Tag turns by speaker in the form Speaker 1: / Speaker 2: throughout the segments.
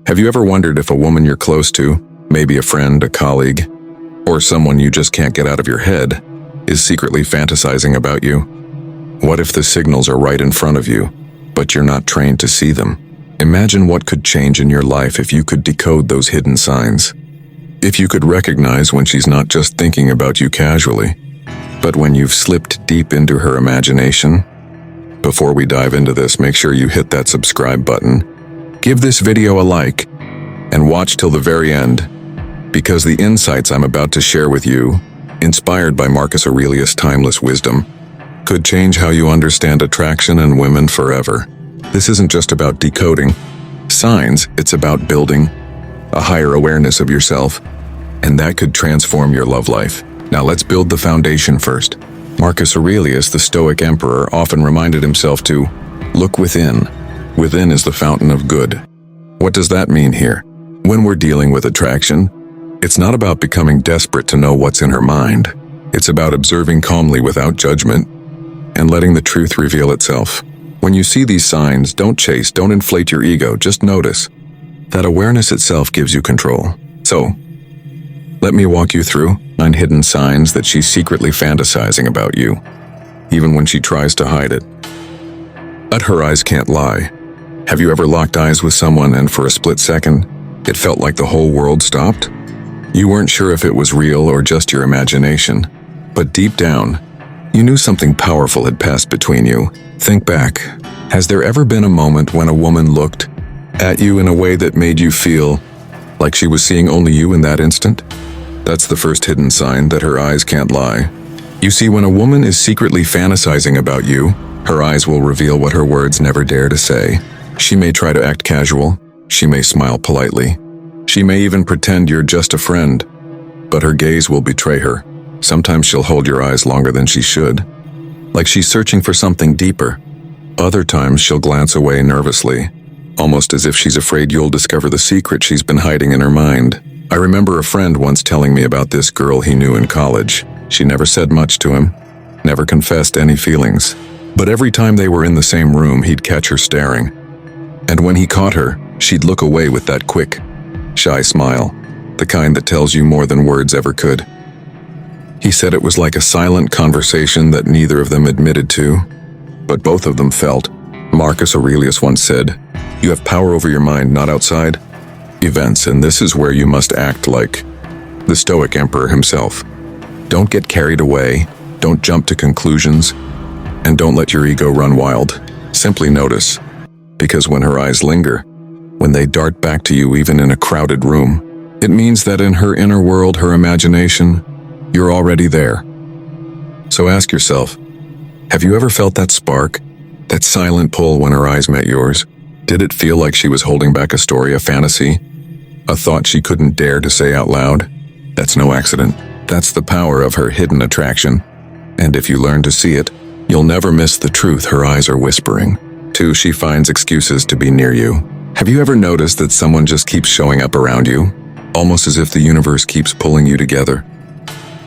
Speaker 1: Have you ever wondered if a woman you're close to, maybe a friend, a colleague, or someone you just can't get out of your head, is secretly fantasizing about you? What if the signals are right in front of you, but you're not trained to see them? Imagine what could change in your life if you could decode those hidden signs. If you could recognize when she's not just thinking about you casually, but when you've slipped deep into her imagination. Before we dive into this, make sure you hit that subscribe button, give this video a like, and watch till the very end, because the insights I'm about to share with you, inspired by Marcus Aurelius' timeless wisdom, could change how you understand attraction and women forever. This isn't just about decoding signs, it's about building a higher awareness of yourself, and that could transform your love life. Now let's build the foundation first. Marcus Aurelius, the Stoic emperor, often reminded himself to look within. Within is the fountain of good. What does that mean here? When we're dealing with attraction, it's not about becoming desperate to know what's in her mind. It's about observing calmly without judgment and letting the truth reveal itself. When you see these signs, don't chase, don't inflate your ego, just notice. That awareness itself gives you control. So, let me walk you through 9 hidden signs that she's secretly fantasizing about you, even when she tries to hide it. But her eyes can't lie. Have you ever locked eyes with someone and for a split second, it felt like the whole world stopped? You weren't sure if it was real or just your imagination, but deep down, you knew something powerful had passed between you. Think back. Has there ever been a moment when a woman looked at you in a way that made you feel like she was seeing only you in that instant? That's the first hidden sign that her eyes can't lie. You see, when a woman is secretly fantasizing about you, her eyes will reveal what her words never dare to say. She may try to act casual, she may smile politely, she may even pretend you're just a friend, but her gaze will betray her. Sometimes she'll hold your eyes longer than she should, like she's searching for something deeper. Other times she'll glance away nervously, almost as if she's afraid you'll discover the secret she's been hiding in her mind. I remember a friend once telling me about this girl he knew in college. She never said much to him, never confessed any feelings, but every time they were in the same room, he'd catch her staring. And when he caught her, she'd look away with that quick, shy smile, the kind that tells you more than words ever could. He said it was like a silent conversation that neither of them admitted to, but both of them felt. Marcus Aurelius once said, "You have power over your mind, not outside events, and this is where you must act like the Stoic emperor himself. Don't get carried away, don't jump to conclusions, and don't let your ego run wild. Simply notice, because when her eyes linger, when they dart back to you even in a crowded room, it means that in her inner world, her imagination, you're already there. So ask yourself, have you ever felt that spark, that silent pull when her eyes met yours? Did it feel like she was holding back a story, a fantasy, a thought she couldn't dare to say out loud? That's no accident. That's the power of her hidden attraction. And if you learn to see it, you'll never miss the truth her eyes are whispering. 2, she finds excuses to be near you. Have you ever noticed that someone just keeps showing up around you, almost as if the universe keeps pulling you together?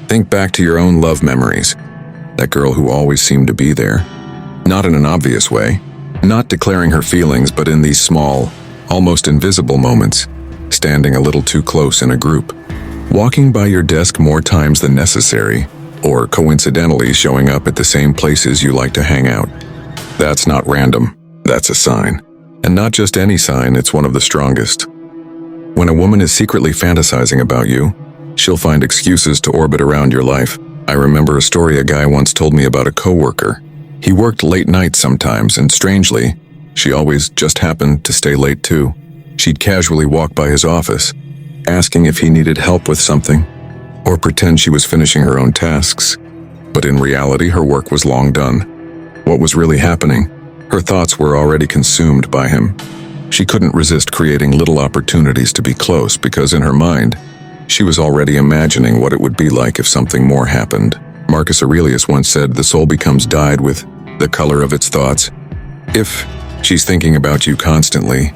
Speaker 1: Think back to your own love memories. That girl who always seemed to be there. Not in an obvious way, not declaring her feelings, but in these small, almost invisible moments, standing a little too close in a group, walking by your desk more times than necessary, or coincidentally showing up at the same places you like to hang out. That's not random, that's a sign. And not just any sign, it's one of the strongest. When a woman is secretly fantasizing about you, she'll find excuses to orbit around your life. I remember a story a guy once told me about a coworker. He worked late nights sometimes, and strangely, she always just happened to stay late too. She'd casually walk by his office, asking if he needed help with something, or pretend she was finishing her own tasks. But in reality, her work was long done. What was really happening? Her thoughts were already consumed by him. She couldn't resist creating little opportunities to be close because in her mind, she was already imagining what it would be like if something more happened. Marcus Aurelius once said, "The soul becomes dyed with the color of its thoughts." If she's thinking about you constantly,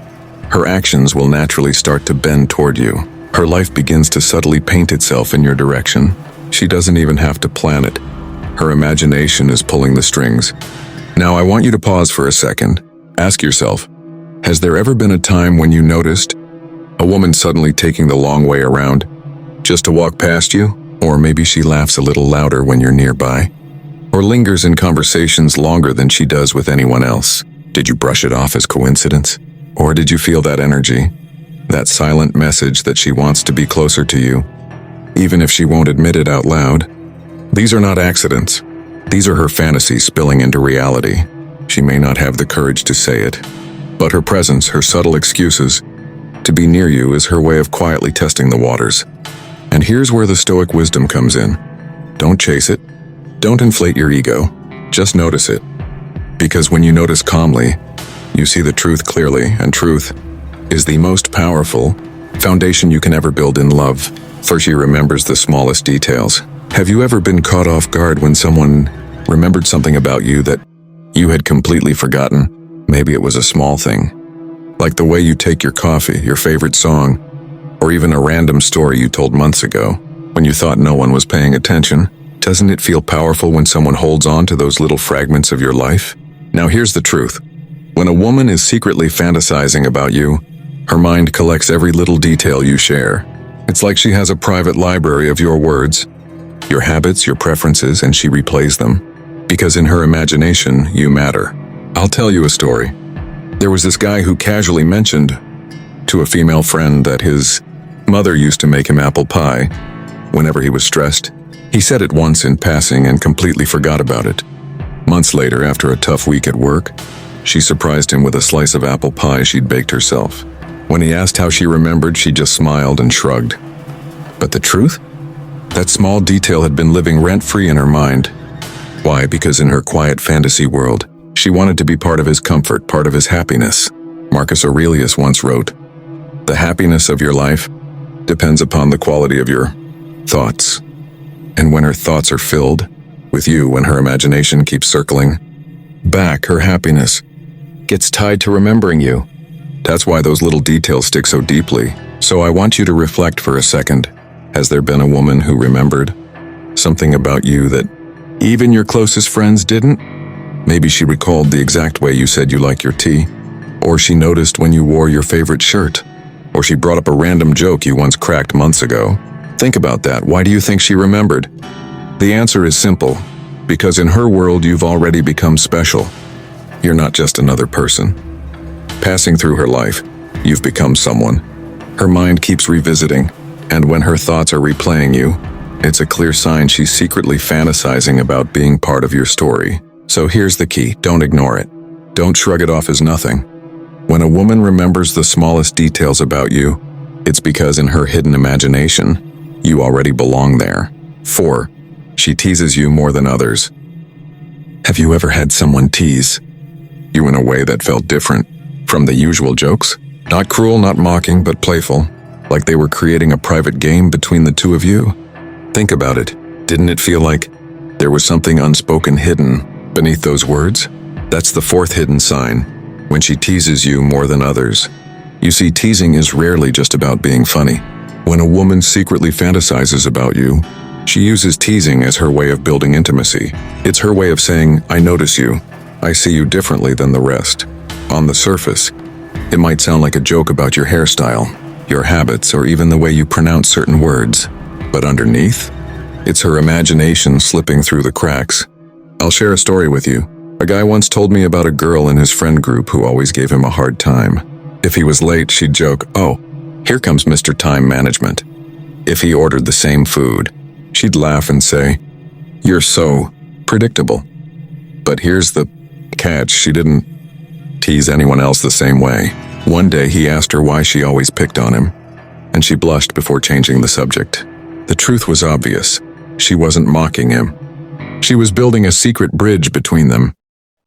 Speaker 1: her actions will naturally start to bend toward you. Her life begins to subtly paint itself in your direction. She doesn't even have to plan it. Her imagination is pulling the strings. Now I want you to pause for a second. Ask yourself, has there ever been a time when you noticed A woman suddenly taking the long way around, just to walk past you? Or maybe she laughs a little louder when you're nearby, or lingers in conversations longer than she does with anyone else. Did you brush it off as coincidence? Or did you feel that energy? That silent message that she wants to be closer to you, even if she won't admit it out loud? These are not accidents. These are her fantasies spilling into reality. She may not have the courage to say it, but her presence, her subtle excuses to be near you is her way of quietly testing the waters. And here's where the Stoic wisdom comes in. Don't chase it. Don't inflate your ego. Just notice it. Because when you notice calmly, you see the truth clearly, and truth is the most powerful foundation you can ever build in love. For she remembers the smallest details. Have you ever been caught off guard when someone remembered something about you that you had completely forgotten? Maybe it was a small thing, like the way you take your coffee, your favorite song, or even a random story you told months ago when you thought no one was paying attention. Doesn't it feel powerful when someone holds on to those little fragments of your life? Now here's the truth. When a woman is secretly fantasizing about you, her mind collects every little detail you share. It's like she has a private library of your words, your habits, your preferences, and she replays them. Because in her imagination, you matter. I'll tell you a story. There was this guy who casually mentioned to a female friend that his mother used to make him apple pie whenever he was stressed. He said it once in passing and completely forgot about it. Months later, after a tough week at work, she surprised him with a slice of apple pie she'd baked herself. When he asked how she remembered, she just smiled and shrugged. But the truth? That small detail had been living rent-free in her mind. Why? Because in her quiet fantasy world, she wanted to be part of his comfort, part of his happiness. Marcus Aurelius once wrote, "The happiness of your life depends upon the quality of your thoughts." And when her thoughts are filled with you, when her imagination keeps circling back, her happiness gets tied to remembering you. That's why those little details stick so deeply. So I want you to reflect for a second. Has there been a woman who remembered something about you that even your closest friends didn't? Maybe she recalled the exact way you said you like your tea, or she noticed when you wore your favorite shirt, or she brought up a random joke you once cracked months ago. Think about that. Why do you think she remembered? The answer is simple. Because in her world, you've already become special. You're not just another person. Passing through her life, you've become someone. Her mind keeps revisiting, and when her thoughts are replaying you, it's a clear sign she's secretly fantasizing about being part of your story. So here's the key. Don't ignore it. Don't shrug it off as nothing. When a woman remembers the smallest details about you, it's because in her hidden imagination, you already belong there. 4. She teases you more than others. Have you ever had someone tease you in a way that felt different from the usual jokes? Not cruel, not mocking, but playful, like they were creating a private game between the two of you? Think about it. Didn't it feel like there was something unspoken hidden beneath those words? That's the 4th hidden sign, when she teases you more than others. You see, teasing is rarely just about being funny. When a woman secretly fantasizes about you, she uses teasing as her way of building intimacy. It's her way of saying, I notice you. I see you differently than the rest. On the surface, it might sound like a joke about your hairstyle, your habits, or even the way you pronounce certain words. But underneath, it's her imagination slipping through the cracks. I'll share a story with you. A guy once told me about a girl in his friend group who always gave him a hard time. If he was late, she'd joke, "Oh, here comes Mr. Time Management." If he ordered the same food, she'd laugh and say, "You're so predictable." But here's the catch. She didn't tease anyone else the same way. One day he asked her why she always picked on him, and she blushed before changing the subject. The truth was obvious. She wasn't mocking him. She was building a secret bridge between them,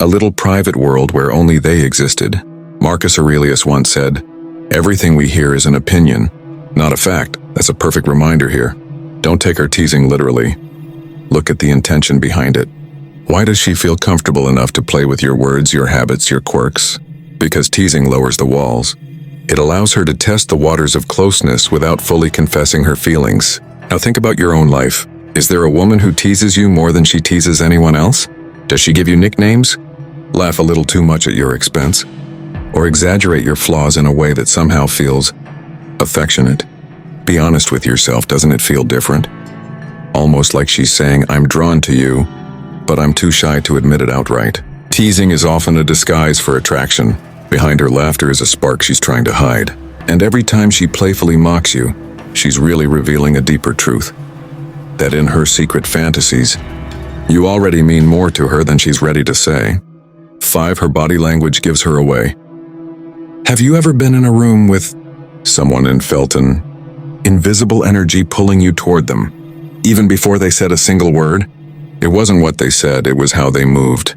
Speaker 1: a little private world where only they existed. Marcus Aurelius once said, "Everything we hear is an opinion, not a fact." That's a perfect reminder here. Don't take her teasing literally. Look at the intention behind it. Why does she feel comfortable enough to play with your words, your habits, your quirks? Because teasing lowers the walls. It allows her to test the waters of closeness without fully confessing her feelings. Now think about your own life. Is there a woman who teases you more than she teases anyone else? Does she give you nicknames? Laugh a little too much at your expense? Or exaggerate your flaws in a way that somehow feels Affectionate? Be honest with yourself, doesn't it feel different? Almost like she's saying, I'm drawn to you, but I'm too shy to admit it outright. Teasing is often a disguise for attraction. Behind her laughter is a spark she's trying to hide. And every time she playfully mocks you, she's really revealing a deeper truth. That in her secret fantasies, you already mean more to her than she's ready to say. 5. Her body language gives her away. Have you ever been in a room with someone and felt an invisible energy pulling you toward them, even before they said a single word? It wasn't what they said, it was how they moved,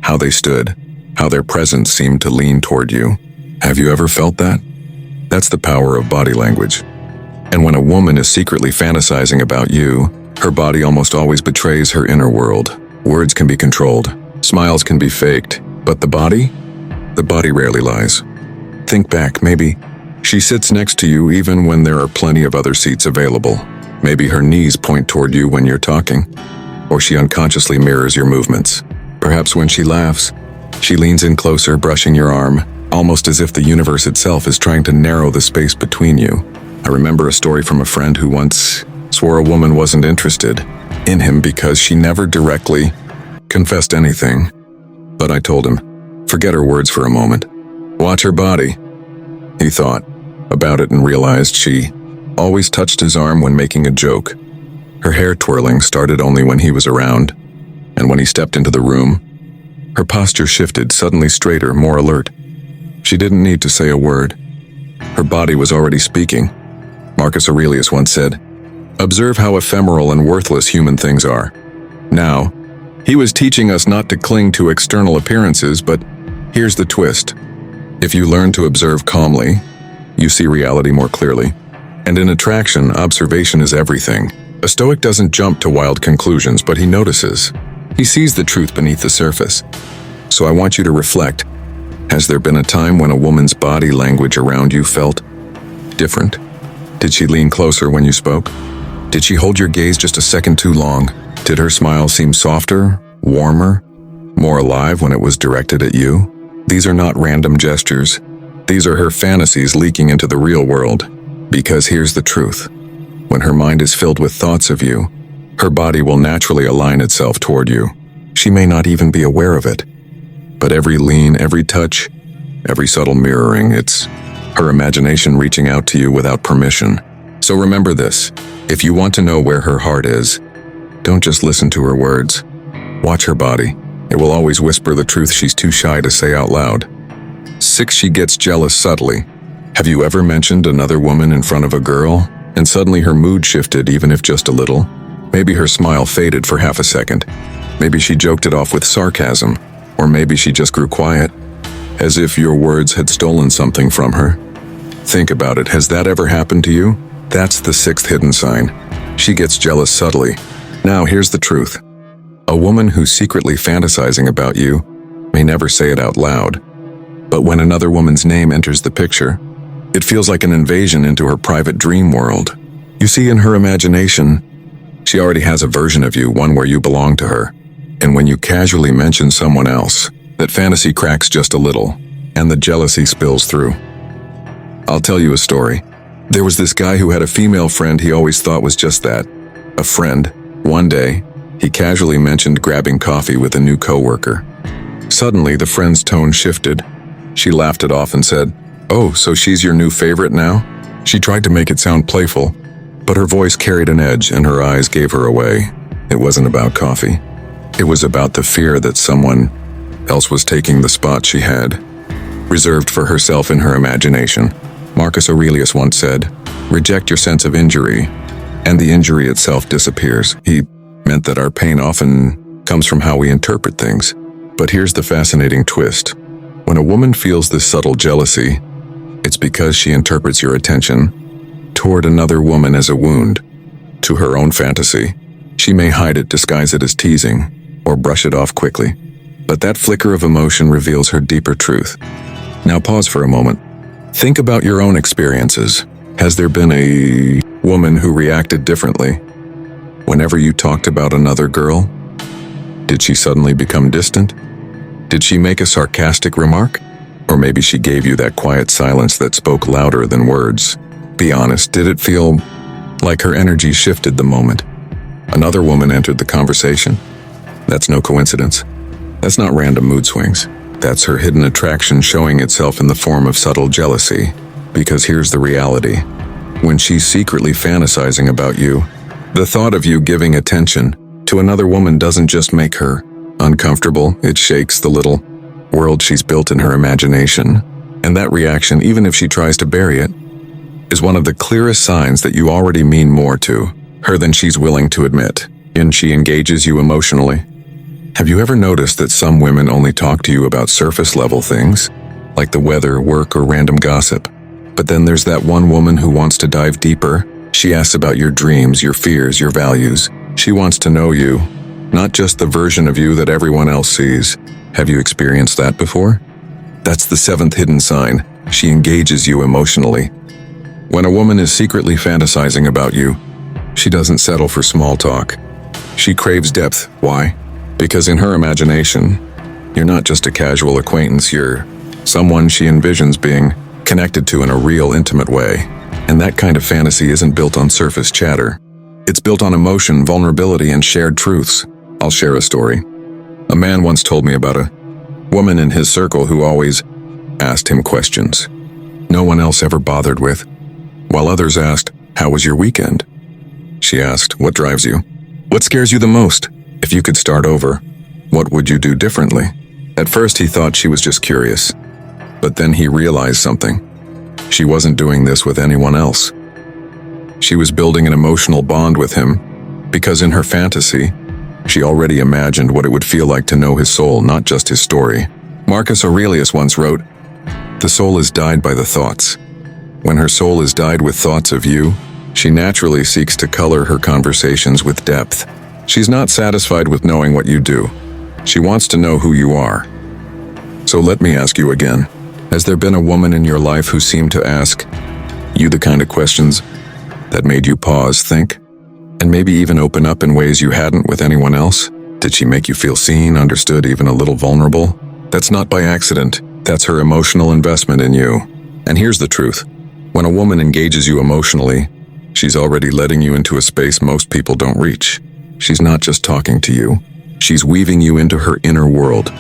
Speaker 1: how they stood, how their presence seemed to lean toward you. Have you ever felt that? That's the power of body language. And when a woman is secretly fantasizing about you, her body almost always betrays her inner world. Words can be controlled, smiles can be faked, but the body rarely lies. Think back, maybe she sits next to you even when there are plenty of other seats available. Maybe her knees point toward you when you're talking, or she unconsciously mirrors your movements. Perhaps when she laughs, she leans in closer, brushing your arm, almost as if the universe itself is trying to narrow the space between you. I remember a story from a friend who once swore a woman wasn't interested in him because she never directly confessed anything. But I told him, forget her words for a moment. Watch her body. He thought about it and realized she always touched his arm when making a joke. Her hair twirling started only when he was around, and when he stepped into the room, her posture shifted, suddenly straighter, more alert. She didn't need to say a word. Her body was already speaking. Marcus Aurelius once said, "Observe how ephemeral and worthless human things are." Now, he was teaching us not to cling to external appearances, but here's the twist. If you learn to observe calmly, you see reality more clearly. And in attraction, observation is everything. A Stoic doesn't jump to wild conclusions, but he notices. He sees the truth beneath the surface. So I want you to reflect. Has there been a time when a woman's body language around you felt different? Did she lean closer when you spoke? Did she hold your gaze just a second too long? Did her smile seem softer, warmer, more alive when it was directed at you? These are not random gestures. These are her fantasies leaking into the real world. Because here's the truth. When her mind is filled with thoughts of you, her body will naturally align itself toward you. She may not even be aware of it. But every lean, every touch, every subtle mirroring, it's her imagination reaching out to you without permission. So remember this. If you want to know where her heart is, don't just listen to her words. Watch her body. It will always whisper the truth she's too shy to say out loud. 6. She gets jealous subtly. Have you ever mentioned another woman in front of a girl, and suddenly her mood shifted, even if just a little? Maybe her smile faded for half a second. Maybe she joked it off with sarcasm, or maybe she just grew quiet, as if your words had stolen something from her. Think about it. Has that ever happened to you? That's the 6th hidden sign. She gets jealous subtly. Now, here's the truth. A woman who's secretly fantasizing about you may never say it out loud, but when another woman's name enters the picture, it feels like an invasion into her private dream world. You see, in her imagination, she already has a version of you, one where you belong to her. And when you casually mention someone else, that fantasy cracks just a little, and the jealousy spills through. I'll tell you a story. There was this guy who had a female friend he always thought was just that, a friend. One day, he casually mentioned grabbing coffee with a new coworker. Suddenly, the friend's tone shifted. She laughed it off and said, "Oh, so she's your new favorite now?" She tried to make it sound playful, but her voice carried an edge and her eyes gave her away. It wasn't about coffee. It was about the fear that someone else was taking the spot she had, reserved for herself in her imagination. Marcus Aurelius once said, "Reject your sense of injury, and the injury itself disappears." He meant that our pain often comes from how we interpret things. But here's the fascinating twist. When a woman feels this subtle jealousy, it's because she interprets your attention toward another woman as a wound to her own fantasy. She may hide it, disguise it as teasing, or brush it off quickly. But that flicker of emotion reveals her deeper truth. Now pause for a moment. Think about your own experiences. Has there been a woman who reacted differently whenever you talked about another girl? Did she suddenly become distant? Did she make a sarcastic remark? Or maybe she gave you that quiet silence that spoke louder than words. Be honest, did it feel like her energy shifted the moment another woman entered the conversation? That's no coincidence. That's not random mood swings. That's her hidden attraction showing itself in the form of subtle jealousy. Because here's the reality. When she's secretly fantasizing about you, the thought of you giving attention to another woman doesn't just make her uncomfortable, it shakes the little world she's built in her imagination. And that reaction, even if she tries to bury it, is one of the clearest signs that you already mean more to her than she's willing to admit, and she engages you emotionally. Have you ever noticed that some women only talk to you about surface-level things, like the weather, work, or random gossip? But then there's that one woman who wants to dive deeper. She asks about your dreams, your fears, your values. She wants to know you, not just the version of you that everyone else sees. Have you experienced that before? That's the seventh hidden sign. She engages you emotionally. When a woman is secretly fantasizing about you, she doesn't settle for small talk. She craves depth. Why? Because in her imagination, you're not just a casual acquaintance, you're someone she envisions being connected to in a real, intimate way. And that kind of fantasy isn't built on surface chatter. It's built on emotion, vulnerability, and shared truths. I'll share a story. A man once told me about a woman in his circle who always asked him questions no one else ever bothered with. While others asked, "How was your weekend?" She asked, "What drives you? What scares you the most? If you could start over, what would you do differently?" At first he thought she was just curious, but then he realized something. She wasn't doing this with anyone else. She was building an emotional bond with him, because in her fantasy, she already imagined what it would feel like to know his soul, not just his story. Marcus Aurelius once wrote, "The soul is dyed by the thoughts." When her soul is dyed with thoughts of you, she naturally seeks to color her conversations with depth. She's not satisfied with knowing what you do. She wants to know who you are. So let me ask you again. Has there been a woman in your life who seemed to ask you the kind of questions that made you pause, think, and maybe even open up in ways you hadn't with anyone else? Did she make you feel seen, understood, even a little vulnerable? That's not by accident. That's her emotional investment in you. And here's the truth. When a woman engages you emotionally, she's already letting you into a space most people don't reach. She's not just talking to you. She's weaving you into her inner world,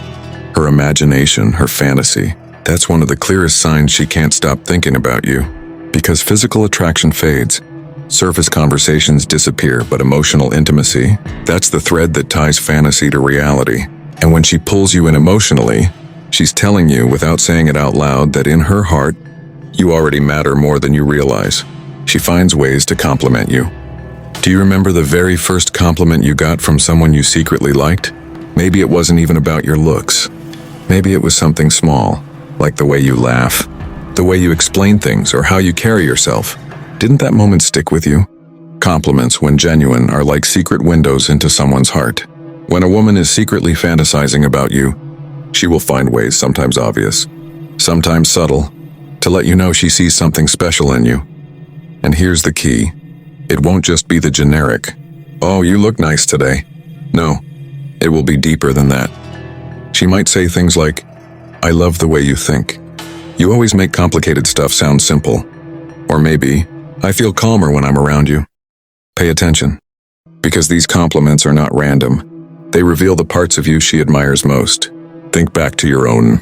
Speaker 1: her imagination, her fantasy. That's one of the clearest signs she can't stop thinking about you. Because physical attraction fades, surface conversations disappear, but emotional intimacy, that's the thread that ties fantasy to reality. And when she pulls you in emotionally, she's telling you, without saying it out loud, that in her heart, you already matter more than you realize. She finds ways to compliment you. Do you remember the very first compliment you got from someone you secretly liked? Maybe it wasn't even about your looks. Maybe it was something small, like the way you laugh, the way you explain things, or how you carry yourself. Didn't that moment stick with you? Compliments, when genuine, are like secret windows into someone's heart. When a woman is secretly fantasizing about you, she will find ways, sometimes obvious, sometimes subtle, to let you know she sees something special in you. And here's the key. It won't just be the generic, "Oh, you look nice today." No, it will be deeper than that. She might say things like, "I love the way you think. You always make complicated stuff sound simple." Or maybe, "I feel calmer when I'm around you." Pay attention, because these compliments are not random. They reveal the parts of you she admires most. Think back to your own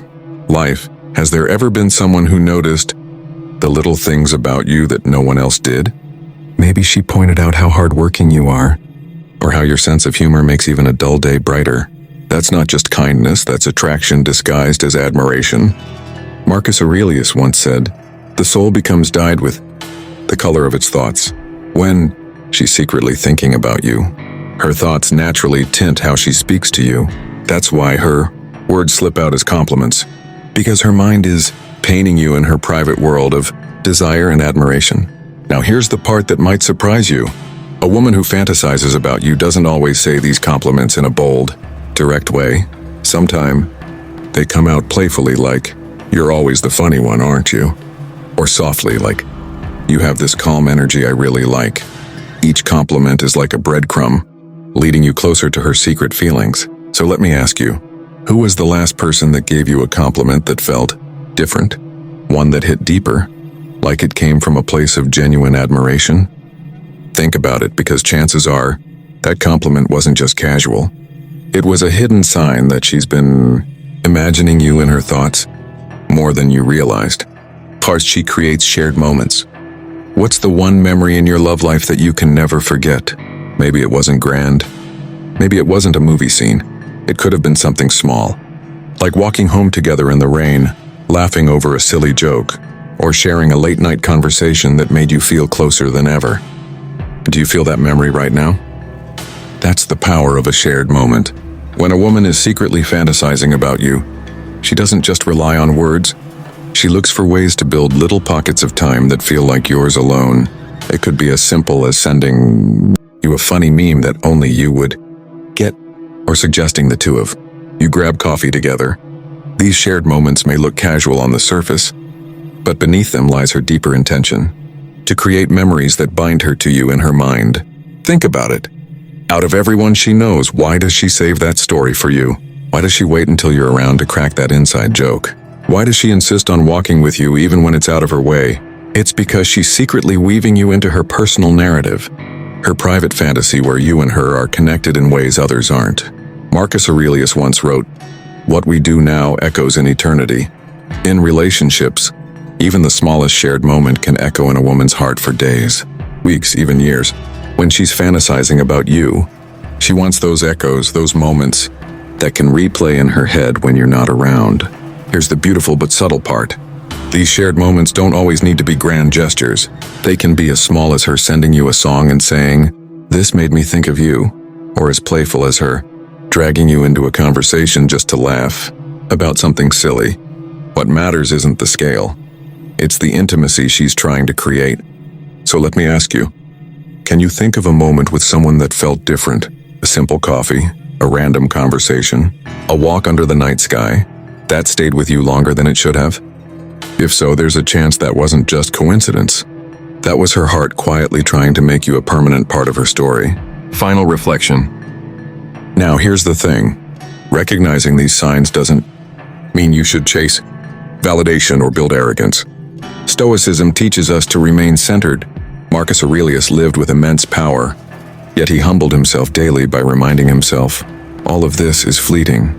Speaker 1: life. Has there ever been someone who noticed the little things about you that no one else did? Maybe she pointed out how hardworking you are, or how your sense of humor makes even a dull day brighter. That's not just kindness, that's attraction disguised as admiration. Marcus Aurelius once said, "The soul becomes dyed with the color of its thoughts." When she's secretly thinking about you, her thoughts naturally tint how she speaks to you. That's why her words slip out as compliments, because her mind is painting you in her private world of desire and admiration. Now here's the part that might surprise you. A woman who fantasizes about you doesn't always say these compliments in a bold, direct way. Sometimes they come out playfully, like, "You're always the funny one, aren't you?" Or softly, like, "You have this calm energy I really like." Each compliment is like a breadcrumb, leading you closer to her secret feelings. So let me ask you, who was the last person that gave you a compliment that felt different? One that hit deeper? like it came from a place of genuine admiration? Think about it, because chances are that compliment wasn't just casual. It was a hidden sign that she's been imagining you in her thoughts more than you realized. First, she creates shared moments. What's the one memory in your love life that you can never forget? Maybe it wasn't grand. Maybe it wasn't a movie scene. It could have been something small, like walking home together in the rain, laughing over a silly joke, or sharing a late-night conversation that made you feel closer than ever. Do you feel that memory right now? That's the power of a shared moment. When a woman is secretly fantasizing about you, she doesn't just rely on words. She looks for ways to build little pockets of time that feel like yours alone. It could be as simple as sending you a funny meme that only you would get, or suggesting the two of you grab coffee together. These shared moments may look casual on the surface, but beneath them lies her deeper intention, to create memories that bind her to you in her mind. Think about it. Out of everyone she knows, why does she save that story for you? Why does she wait until you're around to crack that inside joke? Why does she insist on walking with you even when it's out of her way? It's because she's secretly weaving you into her personal narrative, her private fantasy where you and her are connected in ways others aren't. Marcus Aurelius once wrote, "What we do now echoes in eternity." In relationships, even the smallest shared moment can echo in a woman's heart for days, weeks, even years. When she's fantasizing about you, she wants those echoes, those moments that can replay in her head when you're not around. Here's the beautiful but subtle part. These shared moments don't always need to be grand gestures. They can be as small as her sending you a song and saying, "This made me think of you," or as playful as her dragging you into a conversation just to laugh about something silly. What matters isn't the scale. It's the intimacy she's trying to create. So let me ask you, can you think of a moment with someone that felt different? A simple coffee, a random conversation, a walk under the night sky, that stayed with you longer than it should have? If so, there's a chance that wasn't just coincidence. That was her heart quietly trying to make you a permanent part of her story. Final reflection. Now here's the thing. Recognizing these signs doesn't mean you should chase validation or build arrogance. Stoicism teaches us to remain centered. Marcus Aurelius lived with immense power, yet he humbled himself daily by reminding himself, all of this is fleeting.